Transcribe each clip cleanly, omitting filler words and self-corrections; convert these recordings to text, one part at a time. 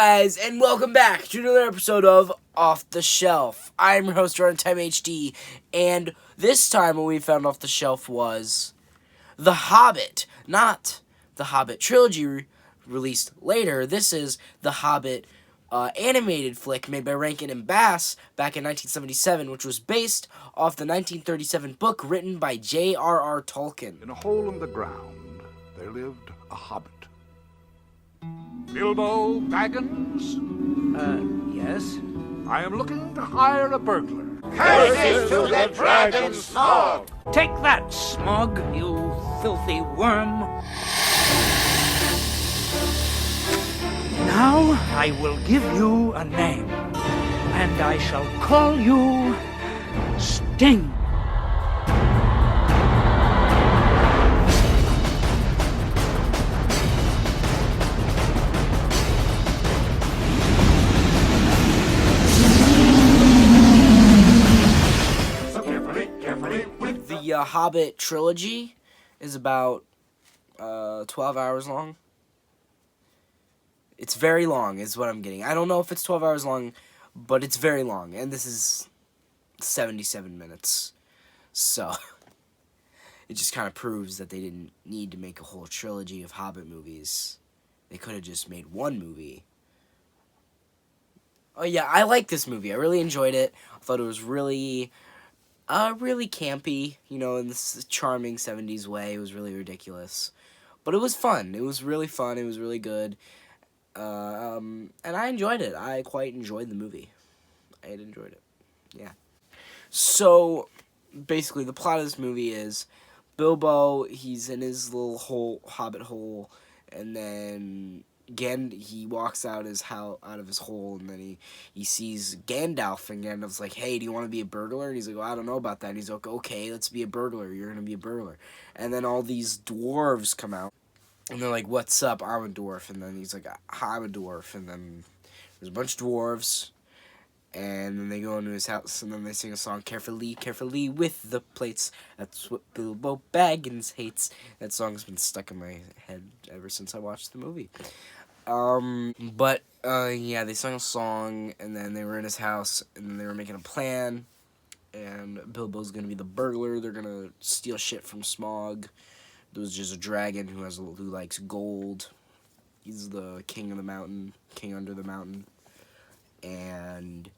guys, and welcome back to another episode of Off the Shelf. I'm your host, Runtime HD, and this time what we found off the shelf was The Hobbit. Not the Hobbit trilogy released later. This is the Hobbit animated flick made by Rankin and Bass back in 1977, which was based off the 1937 book written by J.R.R. Tolkien. In a hole in the ground, there lived a hobbit. Bilbo Baggins? Yes? I am looking to hire a burglar. Curses to the dragon Smog! Take that, Smog, you filthy worm. Now I will give you a name, and I shall call you Sting. The Hobbit trilogy is about 12 hours long. It's very long is what I'm getting. I don't know if it's 12 hours long, but it's very long. And this is 77 minutes. So, it just kind of proves that they didn't need to make a whole trilogy of Hobbit movies. They could have just made one movie. Oh yeah, I like this movie. I really enjoyed it. I thought it was really campy, you know, in this charming 70s way. It was really ridiculous. But it was fun. It was really fun. It was really good. And I enjoyed it. I quite enjoyed the movie. I had enjoyed it. Yeah. So, basically, the plot of this movie is Bilbo, he's in his little hobbit hole, and then he walks out of his hole, and then he sees Gandalf, and Gandalf's like, hey, do you want to be a burglar? And he's like, well, I don't know about that. And he's like, okay, let's be a burglar. You're going to be a burglar. And then all these dwarves come out, and they're like, what's up? I'm a dwarf. And then he's like, I'm a dwarf. And then there's a bunch of dwarves, and then they go into his house, and then they sing a song, carefully, carefully with the plates. That's what Bilbo Baggins hates. That song's been stuck in my head ever since I watched the movie. Yeah, they sung a song, and then they were in his house, and then they were making a plan, and Bilbo's gonna be the burglar. They're gonna steal shit from Smog. There's just a dragon who likes gold. He's the king of the mountain, king under the mountain, and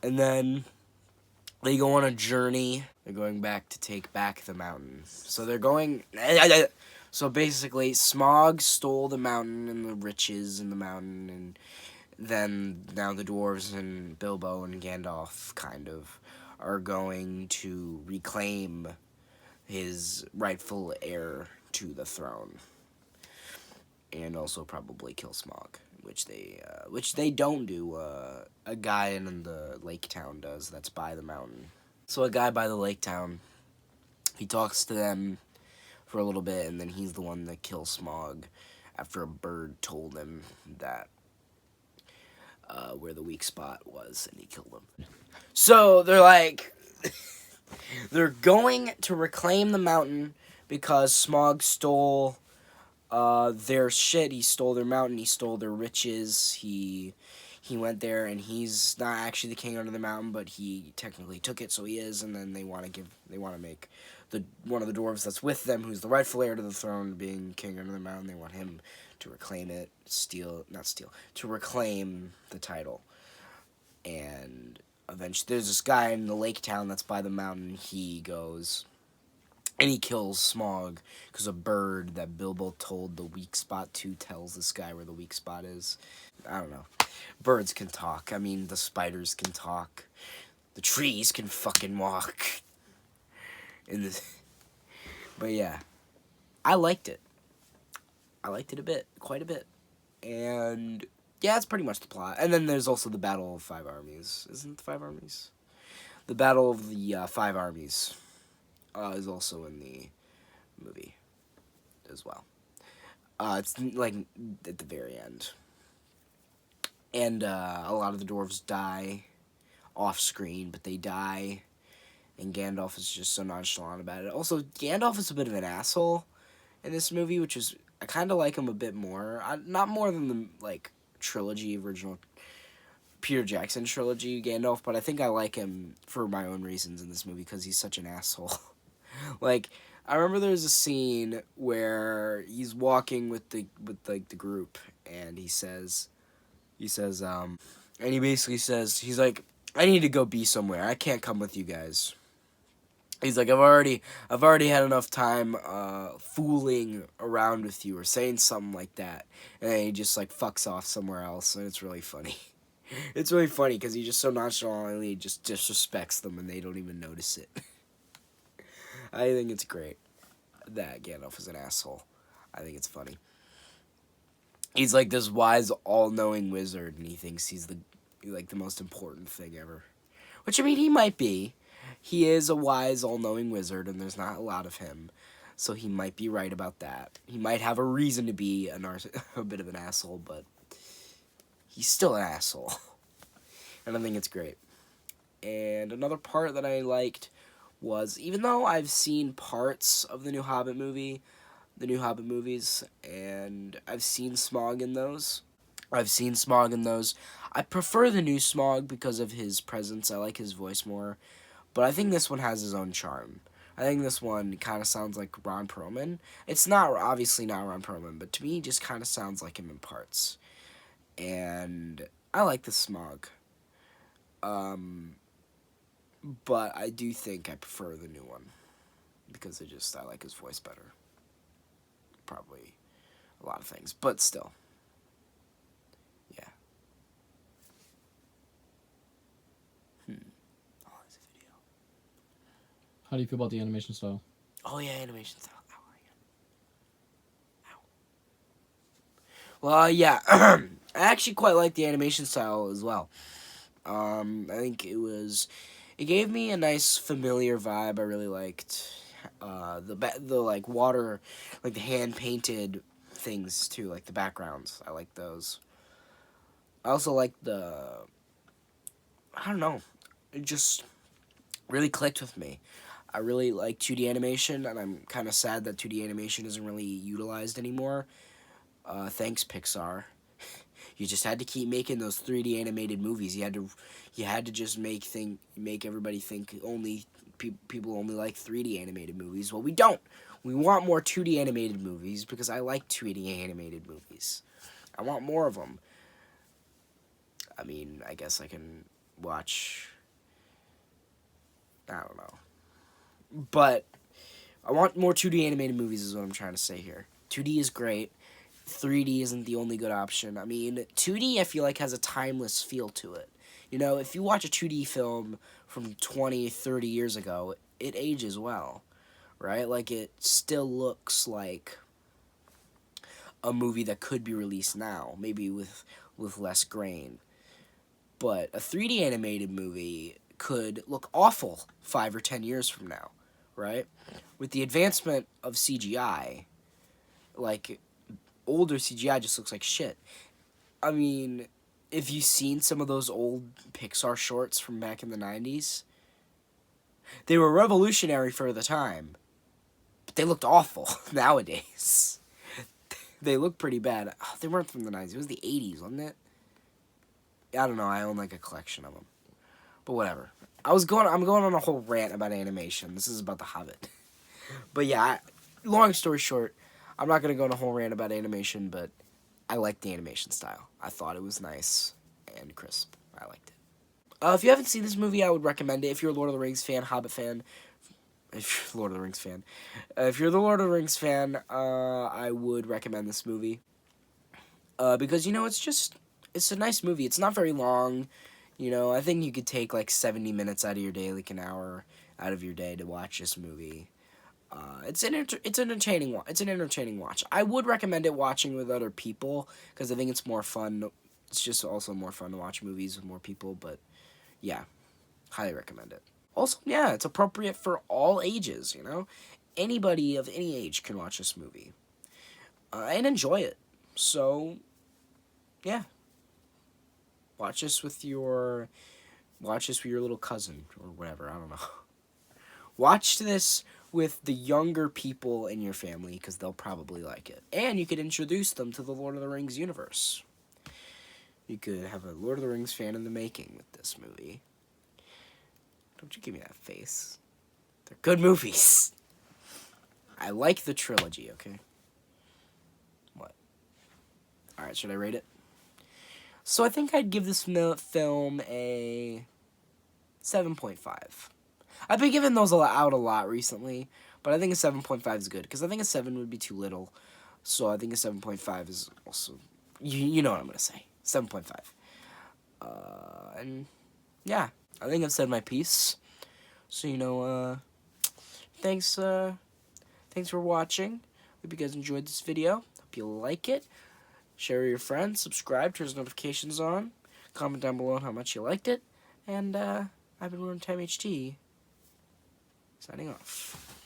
then they go on a journey. They're going back to take back the mountain. So they're going... So basically, Smog stole the mountain and the riches in the mountain, and then now the dwarves and Bilbo and Gandalf kind of are going to reclaim his rightful heir to the throne. And also probably kill Smog, which they don't do. A guy in the lake town does, that's by the mountain. So a guy by the lake town, he talks to them for a little bit, and then he's the one that kills Smog after a bird told him that where the weak spot was, and he killed him. So they're like, they're going to reclaim the mountain because Smog stole their shit. He stole their mountain. He stole their riches. He went there, and he's not actually the king under the mountain, but he technically took it, so he is. And then they want to make one of the dwarves that's with them, who's the rightful heir to the throne, being king under the mountain. They want him to reclaim it, to reclaim the title. And eventually, there's this guy in the lake town that's by the mountain. He goes and he kills Smog because a bird that Bilbo told the weak spot to tells this guy where the weak spot is. I don't know. Birds can talk. I mean, the spiders can talk. The trees can fucking walk. But yeah, I liked it. I liked it quite a bit. And yeah, that's pretty much the plot. And then there's also the Battle of Five Armies. Isn't it the Five Armies? The Battle of the Five Armies is also in the movie as well. It's like at the very end. And a lot of the dwarves die off screen, but they die. and Gandalf is just so nonchalant about it. Also, Gandalf is a bit of an asshole in this movie, which is, I kind of like him a bit more. Not more than the, like, trilogy, original Peter Jackson trilogy Gandalf, but I think I like him for my own reasons in this movie, because he's such an asshole. Like, I remember there's a scene where he's walking with the group, and he says, and he basically says, he's like, I need to go be somewhere. I can't come with you guys. He's like, I've already had enough time fooling around with you, or saying something like that. And then he just, like, fucks off somewhere else, and it's really funny. It's really funny, because he just so nonchalantly just disrespects them, and they don't even notice it. I think it's great that Gandalf is an asshole. I think it's funny. He's like this wise, all-knowing wizard, and he thinks he's the most important thing ever. Which, I mean, he might be. He is a wise, all-knowing wizard, and there's not a lot of him. So he might be right about that. He might have a reason to be a bit of an asshole, but he's still an asshole. And I think it's great. And another part that I liked was, even though I've seen parts of the new Hobbit movies, and I've seen Smaug in those. I prefer the new Smaug because of his presence. I like his voice more. But I think this one has his own charm. I think this one kind of sounds like Ron Perlman. It's not, obviously not Ron Perlman, but to me, he just kind of sounds like him in parts. And I like the Smaug. But I do think I prefer the new one, because I like his voice better. Probably a lot of things, but still. Yeah. Oh, there's a video. How do you feel about the animation style? Oh yeah, animation style. Ow. Well, yeah. I actually quite like the animation style as well. I think it gave me a nice familiar vibe. I really liked the like water, like the hand painted things too, like the backgrounds. I like those. I also like I don't know, it just really clicked with me. I really like 2D animation, and I'm kind of sad that 2D animation isn't really utilized anymore. Thanks, Pixar. You just had to keep making those 3D animated movies. You had to just make everybody think people only like 3D animated movies. Well, we don't. We want more 2D animated movies, because I like 2D animated movies. I want more of them. I mean, I guess I can watch, I don't know. But I want more 2D animated movies is what I'm trying to say here. 2D is great. 3D isn't the only good option. I mean, 2D I feel like has a timeless feel to it. You know, if you watch a 2D film from 20, 30 years ago, it ages well, right? Like, it still looks like a movie that could be released now, maybe with less grain. But a 3D animated movie could look awful 5 or 10 years from now, right? With the advancement of CGI, like, older CGI just looks like shit. I mean, if you've seen some of those old Pixar shorts from back in the 90s, they were revolutionary for the time, but they looked awful nowadays. They look pretty bad. Oh, they weren't from the 90s. It was the 80s, wasn't it? I don't know. I own, like, a collection of them. But whatever. I'm going on a whole rant about animation. This is about The Hobbit. But yeah, long story short, I'm not going to go on a whole rant about animation, but I liked the animation style. I thought it was nice and crisp. I liked it. If you haven't seen this movie, I would recommend it. If you're a Lord of the Rings fan, Hobbit fan, if you're the Lord of the Rings fan, I would recommend this movie. Because, you know, it's a nice movie. It's not very long. You know, I think you could take like 70 minutes out of your day, like an hour out of your day to watch this movie. It's an entertaining watch. I would recommend it watching with other people, because I think it's more fun. It's just also more fun to watch movies with more people, but yeah, highly recommend it. Also, yeah, it's appropriate for all ages, you know? Anybody of any age can watch this movie and enjoy it. So, yeah. Watch this with your little cousin or whatever, I don't know. Watch this with the younger people in your family because they'll probably like it. And you could introduce them to the Lord of the Rings universe. You could have a Lord of the Rings fan in the making with this movie. Don't you give me that face. They're good movies. I like the trilogy, okay? What? Alright, should I rate it? So I think I'd give this film a 7.5. I've been giving those out a lot recently, but I think a 7.5 is good, because I think a 7 would be too little. So I think a 7.5 is also, you know what I'm going to say. 7.5. And yeah, I think I've said my piece. So, thanks for watching. Hope you guys enjoyed this video. Hope you like it. Share with your friends, subscribe, turn those notifications on, comment down below on how much you liked it, and I've been Time HT, signing off.